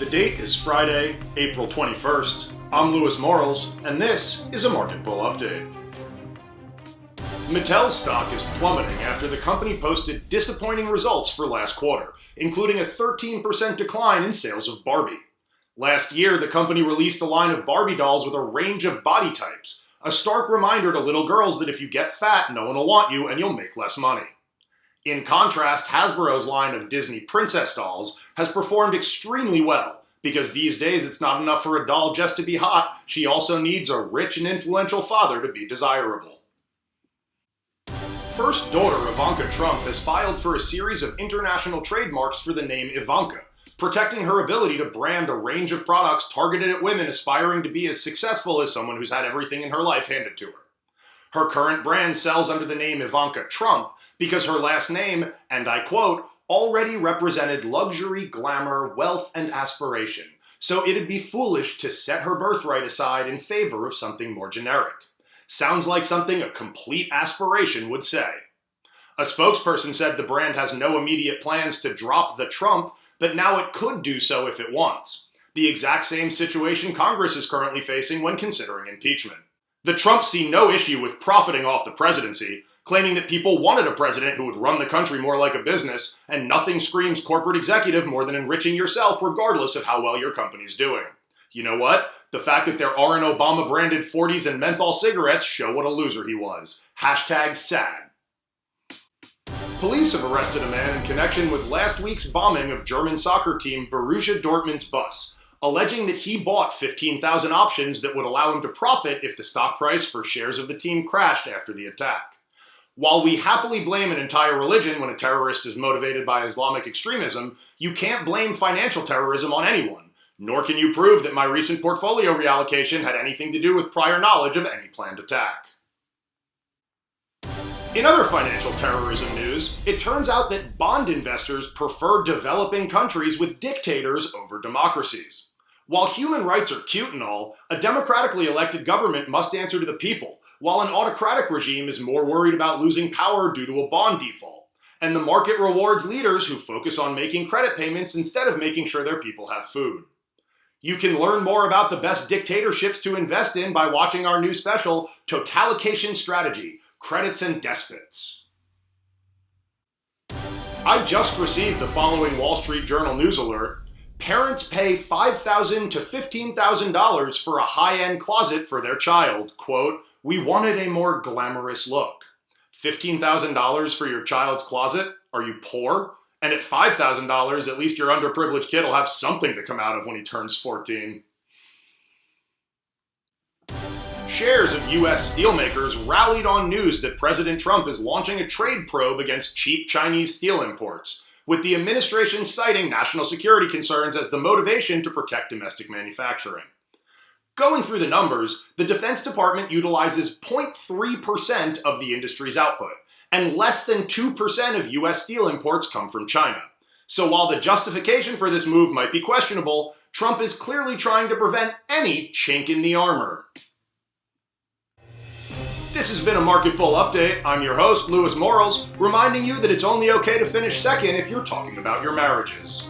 The date is Friday, April 21st. I'm Louis Morals, and this is a Market Bull Update. Mattel's stock is plummeting after the company posted disappointing results for last quarter, including a 13% decline in sales of Barbie. Last year, the company released a line of Barbie dolls with a range of body types, a stark reminder to little girls that if you get fat, no one will want you and you'll make less money. In contrast, Hasbro's line of Disney princess dolls has performed extremely well, because these days it's not enough for a doll just to be hot, she also needs a rich and influential father to be desirable. First daughter Ivanka Trump has filed for a series of international trademarks for the name Ivanka, protecting her ability to brand a range of products targeted at women aspiring to be as successful as someone who's had everything in her life handed to her. Her current brand sells under the name Ivanka Trump because her last name, and I quote, already represented luxury, glamour, wealth, and aspiration, so it'd be foolish to set her birthright aside in favor of something more generic. Sounds like something a complete aspiration would say. A spokesperson said the brand has no immediate plans to drop the Trump, but now it could do so if it wants. The exact same situation Congress is currently facing when considering impeachment. The Trumps see no issue with profiting off the presidency, claiming that people wanted a president who would run the country more like a business, and nothing screams corporate executive more than enriching yourself regardless of how well your company's doing. You know what? The fact that there aren't Obama-branded 40s and menthol cigarettes show what a loser he was. #sad. Police have arrested a man in connection with last week's bombing of German soccer team Borussia Dortmund's bus, alleging that he bought 15,000 options that would allow him to profit if the stock price for shares of the team crashed after the attack. While we happily blame an entire religion when a terrorist is motivated by Islamic extremism, you can't blame financial terrorism on anyone. Nor can you prove that my recent portfolio reallocation had anything to do with prior knowledge of any planned attack. In other financial terrorism news, it turns out that bond investors prefer developing countries with dictators over democracies. While human rights are cute and all, a democratically elected government must answer to the people, while an autocratic regime is more worried about losing power due to a bond default. And the market rewards leaders who focus on making credit payments instead of making sure their people have food. You can learn more about the best dictatorships to invest in by watching our new special, Totalication Strategy, Credits and Despots. I just received the following Wall Street Journal news alert. Parents pay $5,000 to $15,000 for a high-end closet for their child. Quote, we wanted a more glamorous look. $15,000 for your child's closet? Are you poor? And at $5,000, at least your underprivileged kid will have something to come out of when he turns 14. Shares of U.S. steelmakers rallied on news that President Trump is launching a trade probe against cheap Chinese steel imports, with the administration citing national security concerns as the motivation to protect domestic manufacturing. Going through the numbers, the Defense Department utilizes 0.3% of the industry's output, and less than 2% of U.S. steel imports come from China. So while the justification for this move might be questionable, Trump is clearly trying to prevent any chink in the armor. This has been a Market Bull Update. I'm your host, Louis Morals, reminding you that it's only okay to finish second if you're talking about your marriages.